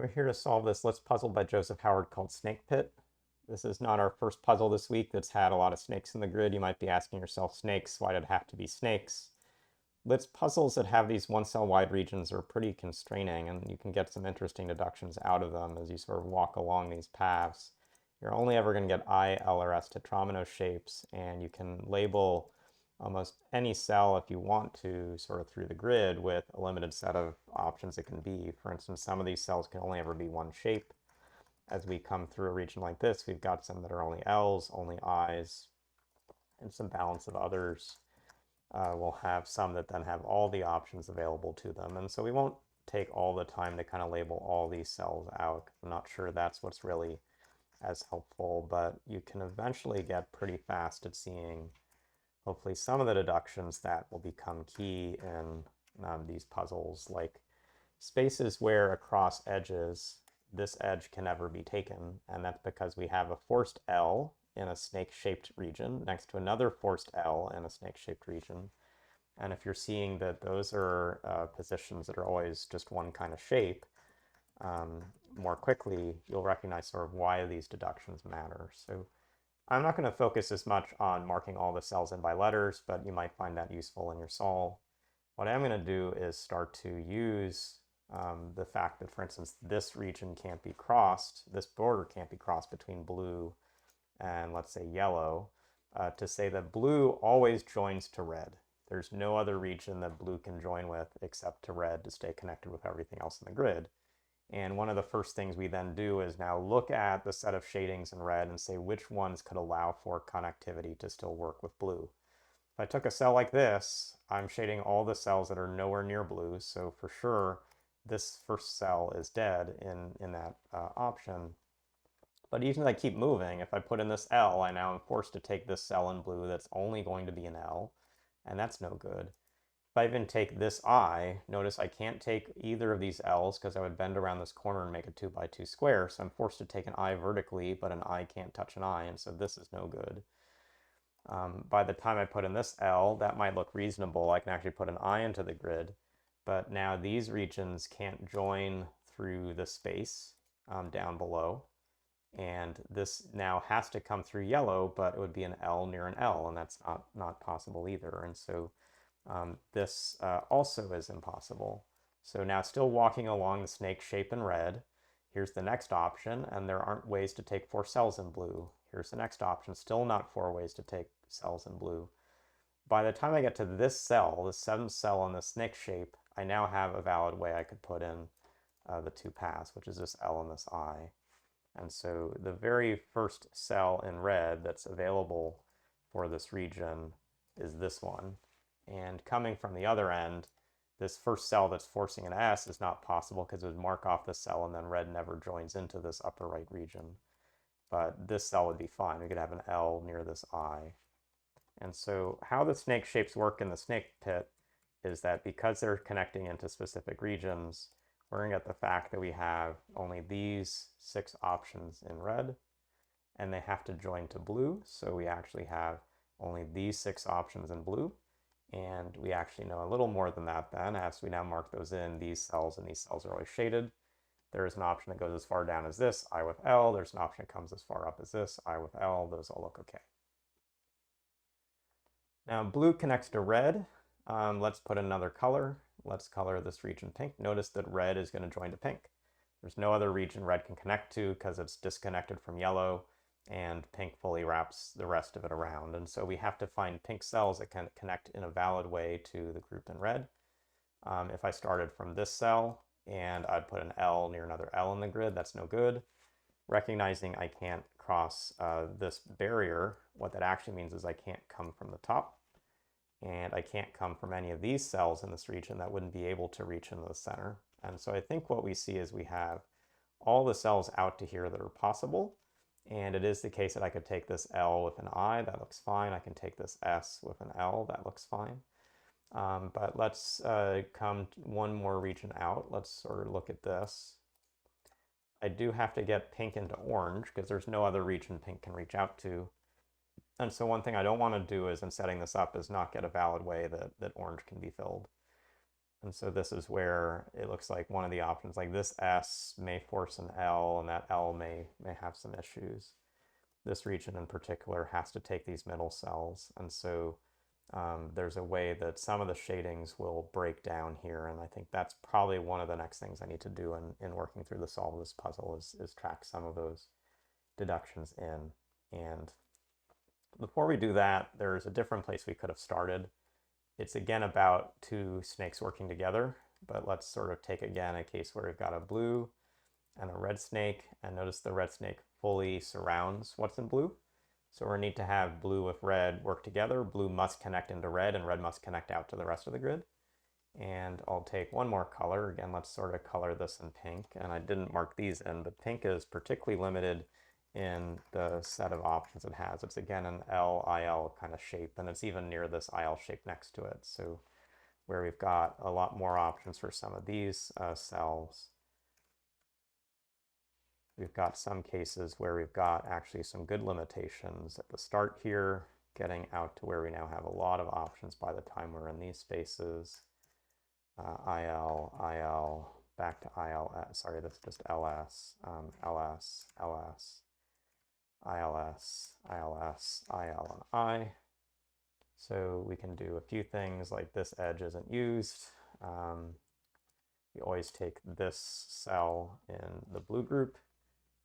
We're here to solve this LITS puzzle by Joseph Howard called Snake Pit. This is not our first puzzle this week that's had a lot of snakes in the grid. You might be asking yourself, snakes, why did it have to be snakes? LITS puzzles that have these one-cell wide regions are pretty constraining, and you can get some interesting deductions out of them as you sort of walk along these paths. You're only ever going to get I, L, or S tetromino shapes, and you can label almost any cell if you want to sort of through the grid with a limited set of options it can be. For instance, some of these cells can only ever be one shape. As we come through a region like this, we've got some that are only L's, only I's, and some balance of others. We'll have some that then have all the options available to them. And so we won't take all the time to kind of label all these cells out. I'm not sure that's what's really as helpful, but you can eventually get pretty fast at seeing hopefully some of the deductions that will become key in these puzzles, like spaces where across edges this edge can never be taken, and that's because we have a forced L in a snake-shaped region next to another forced L in a snake-shaped region. And if you're seeing that those are positions that are always just one kind of shape, more quickly you'll recognize sort of why these deductions matter. So I'm not going to focus as much on marking all the cells in by letters, but you might find that useful in your solve. What I'm going to do is start to use the fact that, for instance, this region can't be crossed, this border can't be crossed between blue and, let's say, yellow, to say that blue always joins to red. There's no other region that blue can join with except to red to stay connected with everything else in the grid. And one of the first things we then do is now look at the set of shadings in red and say which ones could allow for connectivity to still work with blue. If I took a cell like this, I'm shading all the cells that are nowhere near blue, so for sure this first cell is dead in that option. But even if I keep moving, if I put in this L, I now am forced to take this cell in blue that's only going to be an L, and that's no good. If I even take this I, notice I can't take either of these L's because I would bend around this corner and make a 2x2 square, so I'm forced to take an I vertically, but an I can't touch an I, and so this is no good. By the time I put in this L, that might look reasonable. I can actually put an I into the grid, but now these regions can't join through the space down below, and this now has to come through yellow, but it would be an L near an L, and that's not possible either. And so this also is impossible. So now still walking along the snake shape in red, here's the next option, and there aren't ways to take 4 cells in blue. Here's the next option, still not 4 ways to take cells in blue. By the time I get to this cell, the 7th cell in the snake shape, I now have a valid way I could put in the 2 paths, which is this L and this I. And so the very first cell in red that's available for this region is this one. And coming from the other end, this first cell that's forcing an S is not possible because it would mark off the cell and then red never joins into this upper right region. But this cell would be fine. We could have an L near this I. And so how the snake shapes work in the snake pit is that because they're connecting into specific regions, we're going to get the fact that we have only these 6 options in red, and they have to join to blue. So we actually have only these 6 options in blue. And we actually know a little more than that then, as we now mark those in. These cells and these cells are always shaded. There is an option that goes as far down as this, I with L. There's an option that comes as far up as this, I with L. Those all look okay. Now blue connects to red. Let's put another color. Let's color this region pink. Notice that red is going to join to pink. There's no other region red can connect to because it's disconnected from yellow, and pink fully wraps the rest of it around. And so we have to find pink cells that can connect in a valid way to the group in red. If I started from this cell and I'd put an L near another L in the grid, that's no good. Recognizing I can't cross this barrier, what that actually means is I can't come from the top, and I can't come from any of these cells in this region that wouldn't be able to reach into the center. And so I think what we see is we have all the cells out to here that are possible, and it is the case that I could take this L with an I, that looks fine. I can take this S with an L, that looks fine. But let's come one more region out. Let's sort of look at this. I do have to get pink into orange because there's no other region pink can reach out to. And so one thing I don't want to do is, in setting this up, is not get a valid way that orange can be filled. And so this is where it looks like one of the options, like this S may force an L, and that L may have some issues. This region in particular has to take these middle cells, and so there's a way that some of the shadings will break down here, and I think that's probably one of the next things I need to do in working through the solve of this puzzle is track some of those deductions in. And before we do that, there's a different place we could have started. It's again about two snakes working together, but let's sort of take again a case where we've got a blue and a red snake, and notice the red snake fully surrounds what's in blue. So we need to have blue with red work together. Blue must connect into red, and red must connect out to the rest of the grid. And I'll take one more color. Again, let's sort of color this in pink. And I didn't mark these in, but pink is particularly limited in the set of options it has. It's again an LIL kind of shape, and it's even near this IL shape next to it. So where we've got a lot more options for some of these cells, we've got some cases where we've got actually some good limitations at the start here, getting out to where we now have a lot of options by the time we're in these spaces. IL, IL, back to IL, sorry, that's just LS, LS, LS, ILS, ILS, IL, and I. So we can do a few things like this edge isn't used. We always take this cell in the blue group.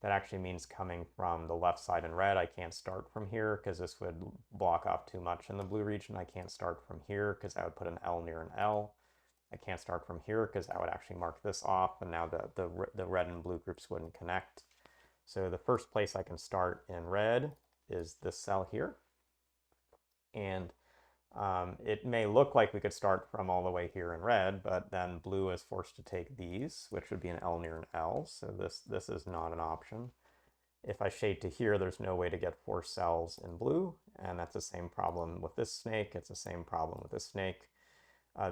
That actually means coming from the left side in red. I can't start from here because this would block off too much in the blue region. I can't start from here because I would put an L near an L. I can't start from here because I would actually mark this off, and now the red and blue groups wouldn't connect. So the first place I can start in red is this cell here. And it may look like we could start from all the way here in red, but then blue is forced to take these, which would be an L near an L. So this is not an option. If I shade to here, there's no way to get 4 cells in blue, and that's the same problem with this snake. It's the same problem with this snake.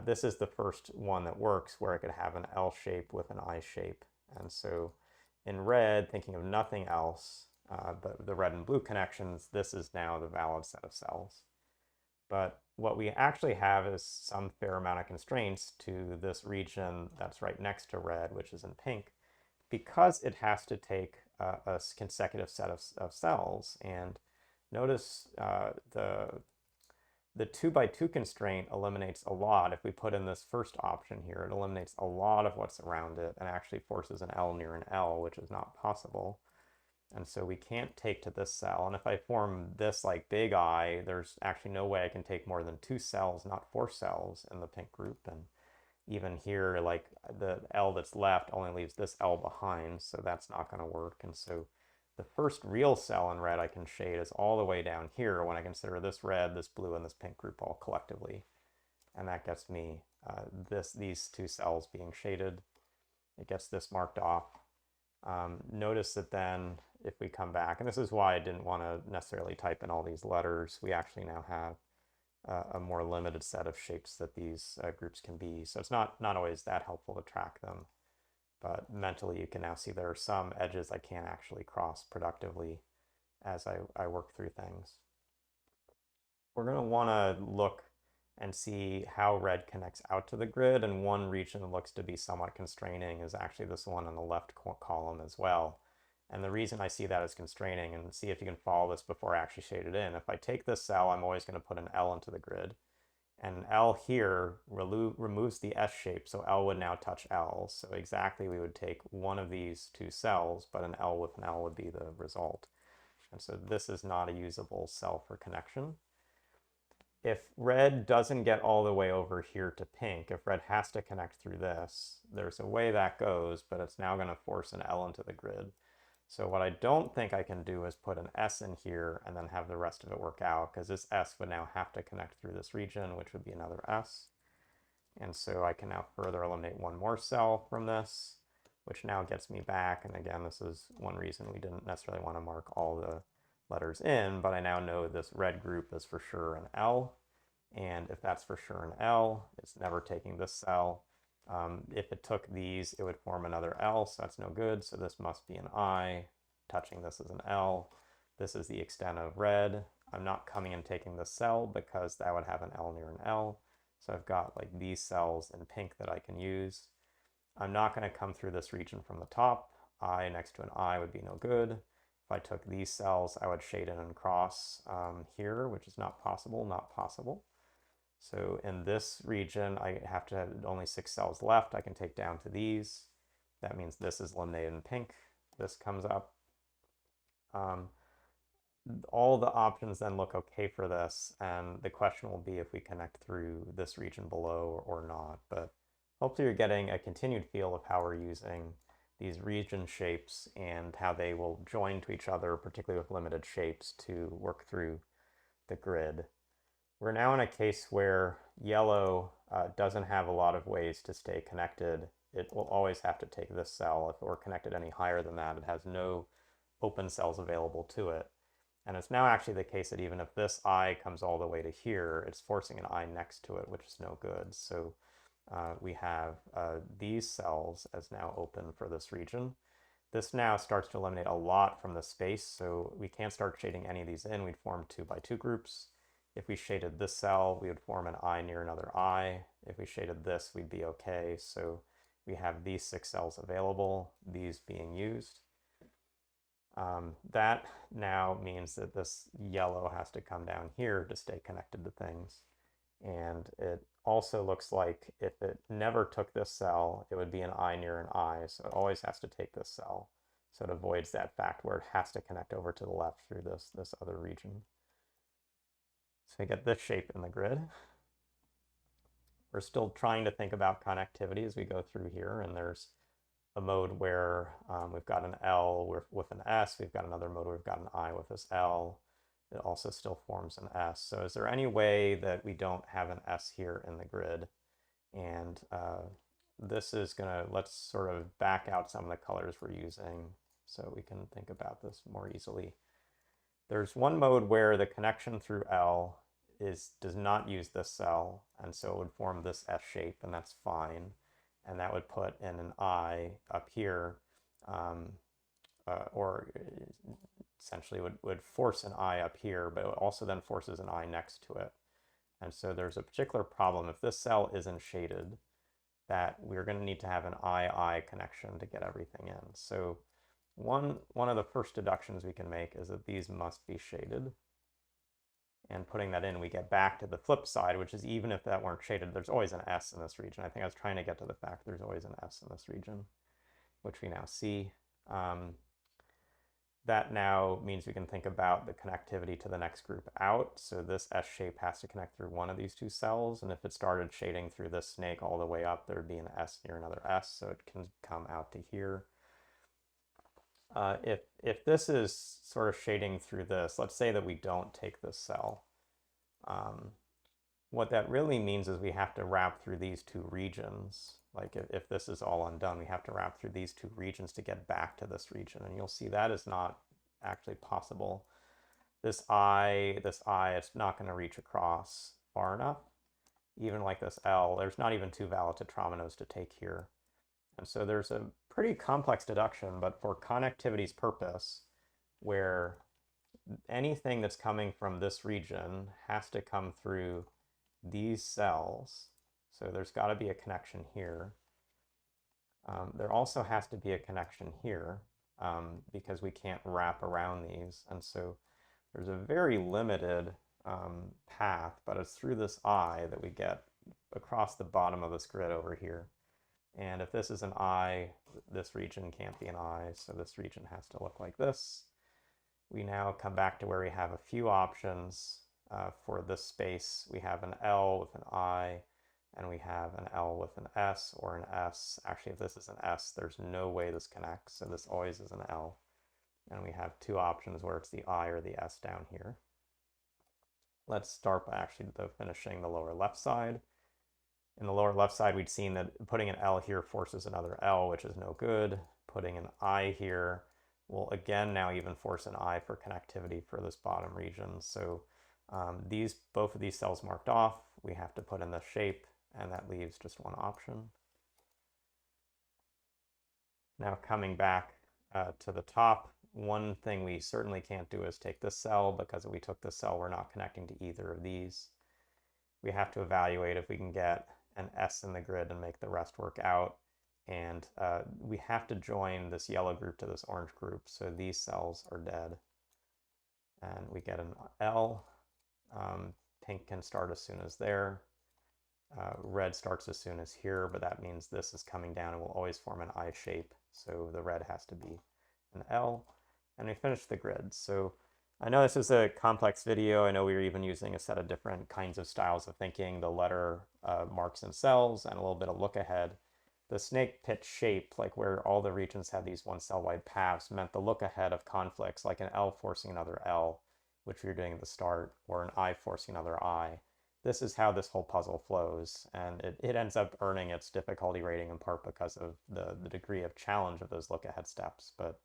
This is the first one that works where I could have an L shape with an I shape. And so in red, thinking of nothing else, the red and blue connections, this is now the valid set of cells. But what we actually have is some fair amount of constraints to this region that's right next to red, which is in pink, because it has to take a consecutive set of cells. And notice the 2 by 2 constraint eliminates a lot. If we put in this first option here, it eliminates a lot of what's around it and actually forces an L near an L, which is not possible. And so we can't take to this cell. And if I form this like big I, there's actually no way I can take more than 2 cells, not 4 cells in the pink group. And even here, like the L that's left only leaves this L behind, so that's not going to work. And so the first real cell in red I can shade is all the way down here when I consider this red, this blue, and this pink group all collectively. And that gets me these 2 cells being shaded. It gets this marked off. Notice that then if we come back, and this is why I didn't want to necessarily type in all these letters, we actually now have a more limited set of shapes that these groups can be. So it's not always that helpful to track them, but mentally you can now see there are some edges I can't actually cross productively as I work through things. We're going to want to look and see how red connects out to the grid, and one region that looks to be somewhat constraining is actually this one on the left column as well. And the reason I see that as constraining, and see if you can follow this before I actually shade it in, if I take this cell, I'm always going to put an L into the grid. And an L here removes the S shape, so L would now touch L. So exactly we would take one of these 2 cells, but an L with an L would be the result. And so this is not a usable cell for connection. If red doesn't get all the way over here to pink, if red has to connect through this, there's a way that goes, but it's now going to force an L into the grid. So what I don't think I can do is put an S in here and then have the rest of it work out, because this S would now have to connect through this region, which would be another S. And so I can now further eliminate one more cell from this, which now gets me back. And again, this is one reason we didn't necessarily want to mark all the letters in, but I now know this red group is for sure an L. And if that's for sure an L, it's never taking this cell. If it took these, it would form another L, so that's no good. So this must be an I. Touching this is an L. This is the extent of red. I'm not coming and taking this cell because that would have an L near an L. So I've got like these cells in pink that I can use. I'm not going to come through this region from the top. I next to an I would be no good. If I took these cells, I would shade in and cross here, which is not possible, not possible. So in this region, I have to have only 6 cells left. I can take down to these. That means this is eliminated in pink. This comes up. All the options then look okay for this, and the question will be if we connect through this region below or not. But hopefully you're getting a continued feel of how we're using these region shapes and how they will join to each other, particularly with limited shapes, to work through the grid. We're now in a case where yellow doesn't have a lot of ways to stay connected. It will always have to take this cell. If it were connected any higher than that, it has no open cells available to it. And it's now actually the case that even if this I comes all the way to here, it's forcing an I next to it, which is no good. So we have these cells as now open for this region. This now starts to eliminate a lot from the space, so we can't start shading any of these in. We'd form 2 by 2 groups. If we shaded this cell, we would form an I near another I. If we shaded this, we'd be okay. So we have these 6 cells available, these being used. That now means that this yellow has to come down here to stay connected to things. And it also looks like if it never took this cell, it would be an I near an I, so it always has to take this cell. So it avoids that fact where it has to connect over to the left through this other region. So we get this shape in the grid. We're still trying to think about connectivity as we go through here, and there's a mode where we've got an L with an S, we've got another mode where we've got an I with this L. It also still forms an S. So is there any way that we don't have an S here in the grid? And this is gonna, let's sort of back out some of the colors we're using so we can think about this more easily. There's one mode where the connection through L does not use this cell, and so it would form this S shape, and that's fine. And that would put in an I up here, or essentially would force an I up here, but it also then forces an I next to it. And so there's a particular problem. If this cell isn't shaded, that we're going to need to have an I connection to get everything in. So one of the first deductions we can make is that these must be shaded. And putting that in, we get back to the flip side, which is even if that weren't shaded, there's always an S in this region. I think I was trying to get to the fact there's always an S in this region, which we now see. That now means we can think about the connectivity to the next group out. So this S shape has to connect through one of these 2 cells. And if it started shading through this snake all the way up, there'd be an S near another S. So it can come out to here. If this is sort of shading through this, let's say that we don't take this cell. What that really means is we have to wrap through these 2 regions. Like if this is all undone, we have to wrap through these 2 regions to get back to this region. And you'll see that is not actually possible. This I, it's not going to reach across far enough. Even like this L, there's not even 2 valid tetrominos to take here. And so there's a pretty complex deduction, but for connectivity's purpose, where anything that's coming from this region has to come through these cells. So there's got to be a connection here. There also has to be a connection here because we can't wrap around these. And so there's a very limited path, but it's through this I that we get across the bottom of this grid over here. And if this is an I, this region can't be an I, so this region has to look like this. We now come back to where we have a few options for this space. We have an L with an I, and we have an L with an S or an S. Actually, if this is an S, there's no way this connects, so this always is an L. And we have 2 options where it's the I or the S down here. Let's start by actually finishing the lower left side. In the lower left side, we'd seen that putting an L here forces another L, which is no good. Putting an I here will again now even force an I for connectivity for this bottom region. So both of these cells marked off, we have to put in the shape, and that leaves just one option. Now coming back to the top, one thing we certainly can't do is take this cell, because if we took this cell, we're not connecting to either of these. we have to evaluate if we can get an S in the grid and make the rest work out. And we have to join this yellow group to this orange group, so these cells are dead. And we get an L. Pink can start as soon as there. Red starts as soon as here, but that means this is coming down and will always form an I shape, so the red has to be an L. And we finish the grid. So I know this is a complex video. I know we were even using a set of different kinds of styles of thinking, the letter marks and cells, and a little bit of look ahead. The snake pit shape, like where all the regions had these one cell wide paths, meant the look ahead of conflicts, like an L forcing another L, which we were doing at the start, or an I forcing another I. This is how this whole puzzle flows, and it ends up earning its difficulty rating in part because of the degree of challenge of those look ahead steps. But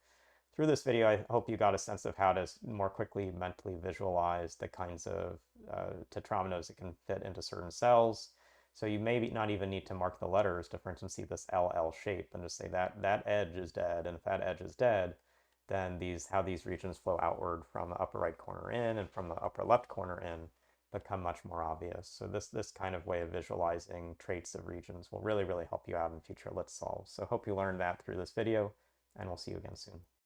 through this video, I hope you got a sense of how to more quickly mentally visualize the kinds of tetrominoes that can fit into certain cells. So you may not even need to mark the letters to, for instance, see this LL shape and just say that edge is dead, and if that edge is dead, then how these regions flow outward from the upper right corner in and from the upper left corner in become much more obvious. So this kind of way of visualizing traits of regions will really, really help you out in future LITS solves. So hope you learned that through this video, and we'll see you again soon.